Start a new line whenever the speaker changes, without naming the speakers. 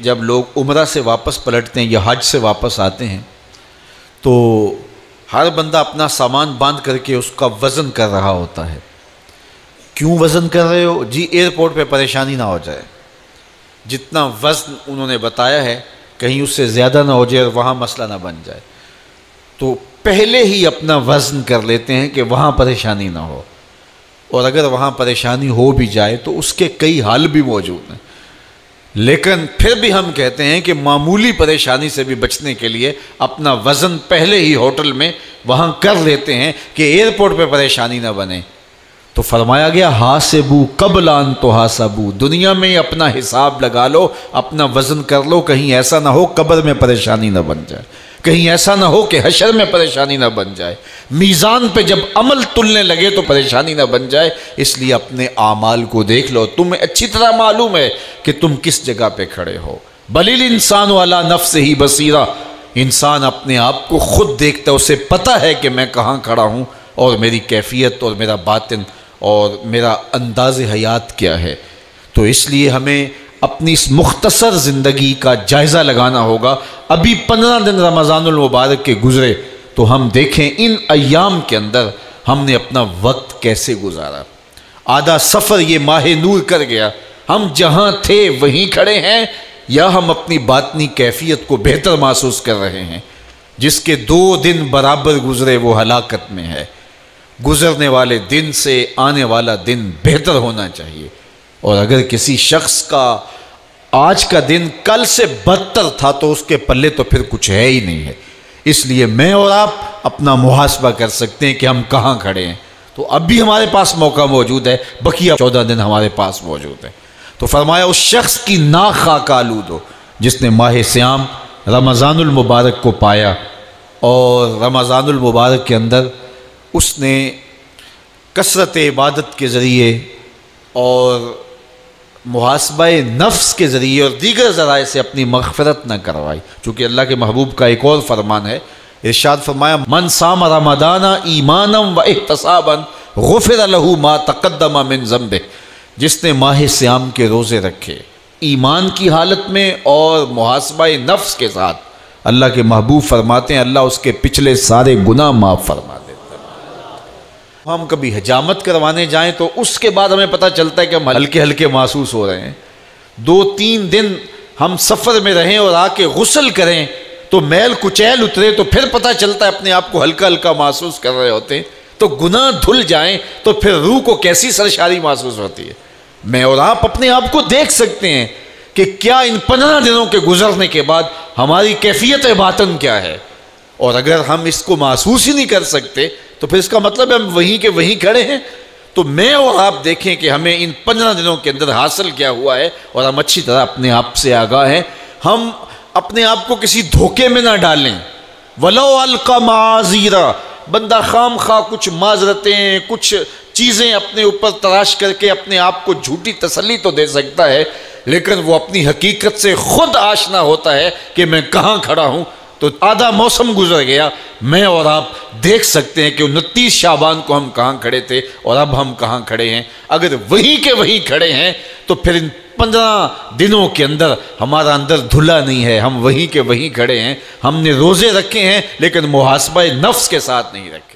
جب لوگ عمرہ سے واپس پلٹتے ہیں یا حج سے واپس آتے ہیں تو ہر بندہ اپنا سامان باندھ کر کے اس کا وزن کر رہا ہوتا ہے۔ کیوں وزن کر رہے ہو؟ جی ایئرپورٹ پہ پریشانی نہ ہو جائے، جتنا وزن انہوں نے بتایا ہے کہیں اس سے زیادہ نہ ہو جائے اور وہاں مسئلہ نہ بن جائے، تو پہلے ہی اپنا وزن کر لیتے ہیں کہ وہاں پریشانی نہ ہو، اور اگر وہاں پریشانی ہو بھی جائے تو اس کے کئی حل بھی موجود ہیں، لیکن پھر بھی ہم کہتے ہیں کہ معمولی پریشانی سے بھی بچنے کے لیے اپنا وزن پہلے ہی ہوٹل میں وہاں کر لیتے ہیں کہ ایئرپورٹ پہ پریشانی نہ بنے۔ تو فرمایا گیا حاسبو قبل ان تحاسبو، دنیا میں اپنا حساب لگا لو، اپنا وزن کر لو، کہیں ایسا نہ ہو قبر میں پریشانی نہ بن جائے، کہیں ایسا نہ ہو کہ حشر میں پریشانی نہ بن جائے، میزان پہ جب عمل تلنے لگے تو پریشانی نہ بن جائے۔ اس لیے اپنے اعمال کو دیکھ لو، تمہیں اچھی طرح معلوم ہے کہ تم کس جگہ پہ کھڑے ہو۔ بل الانسان علی نفسہ بصیرہ، انسان اپنے آپ کو خود دیکھتا ہے، اسے پتہ ہے کہ میں کہاں کھڑا ہوں اور میری کیفیت اور میرا باطن اور میرا انداز حیات کیا ہے۔ تو اس لیے ہمیں اپنی اس مختصر زندگی کا جائزہ لگانا ہوگا۔ ابھی 15 دن رمضان المبارک کے گزرے تو ہم دیکھیں ان ایام کے اندر ہم نے اپنا وقت کیسے گزارا۔ آدھا سفر یہ ماہ نور کر گیا، ہم جہاں تھے وہیں کھڑے ہیں یا ہم اپنی باطنی کیفیت کو بہتر محسوس کر رہے ہیں؟ جس کے 2 دن برابر گزرے وہ ہلاکت میں ہے۔ گزرنے والے دن سے آنے والا دن بہتر ہونا چاہیے، اور اگر کسی شخص کا آج کا دن کل سے بدتر تھا تو اس کے پلے تو پھر کچھ ہے ہی نہیں ہے۔ اس لیے میں اور آپ اپنا محاسبہ کر سکتے ہیں کہ ہم کہاں کھڑے ہیں۔ تو اب بھی ہمارے پاس موقع موجود ہے، بقیہ 14 دن ہمارے پاس موجود ہے۔ تو فرمایا اس شخص کی ناک خاک آلود ہو جس نے ماہ صیام رمضان المبارک کو پایا، اور رمضان المبارک کے اندر اس نے کثرت عبادت کے ذریعے اور محاسبہ نفس کے ذریعے اور دیگر ذرائع سے اپنی مغفرت نہ کروائی۔ چونکہ اللہ کے محبوب کا ایک اور فرمان ہے، ارشاد فرمایا من صام رمضان ایمانا و احتسابا غفر له ما تقدم من ذنبه، جس نے ماہ صیام کے روزے رکھے ایمان کی حالت میں اور محاسبہ نفس کے ساتھ، اللہ کے محبوب فرماتے ہیں اللہ اس کے پچھلے سارے گناہ معاف فرما دیتے ہیں۔ ہم کبھی حجامت کروانے جائیں تو اس کے بعد ہمیں پتہ چلتا ہے کہ ہم ہلکے ہلکے محسوس ہو رہے ہیں۔ 2-3 دن ہم سفر میں رہیں اور آ کے غسل کریں تو میل کچیل اترے تو پھر پتہ چلتا ہے اپنے آپ کو ہلکا ہلکا محسوس کر رہے ہوتے ہیں۔ تو گناہ دھل جائیں تو پھر روح کو کیسی سرشاری محسوس ہوتی ہے۔ میں اور آپ اپنے آپ کو دیکھ سکتے ہیں کہ کیا ان 15 دنوں کے گزرنے کے بعد ہماری کیفیت باطن کیا ہے، اور اگر ہم اس کو محسوس ہی نہیں کر سکتے تو پھر اس کا مطلب ہے ہم وہیں کے وہیں کھڑے ہیں۔ تو میں اور آپ دیکھیں کہ ہمیں ان 15 دنوں کے اندر حاصل کیا ہوا ہے، اور ہم اچھی طرح اپنے آپ سے آگاہ ہیں۔ ہم اپنے آپ کو کسی دھوکے میں نہ ڈالیں۔ وَلَوْ أَلْقَى مَعَاذِيرًا، بندہ خام خواہ کچھ معذرتیں کچھ چیزیں اپنے اوپر تراش کر کے اپنے آپ کو جھوٹی تسلی تو دے سکتا ہے، لیکن وہ اپنی حقیقت سے خود آشنا ہوتا ہے کہ میں کہاں کھڑا ہوں۔ تو آدھا موسم گزر گیا، میں اور آپ دیکھ سکتے ہیں کہ 29 شعبان کو ہم کہاں کھڑے تھے اور اب ہم کہاں کھڑے ہیں۔ اگر وہیں کے وہیں کھڑے ہیں تو پھر ان 15 دنوں کے اندر ہمارا اندر دھلا نہیں ہے، ہم وہیں کے وہیں کھڑے ہیں۔ ہم نے روزے رکھے ہیں لیکن محاسبہ نفس کے ساتھ نہیں رکھے۔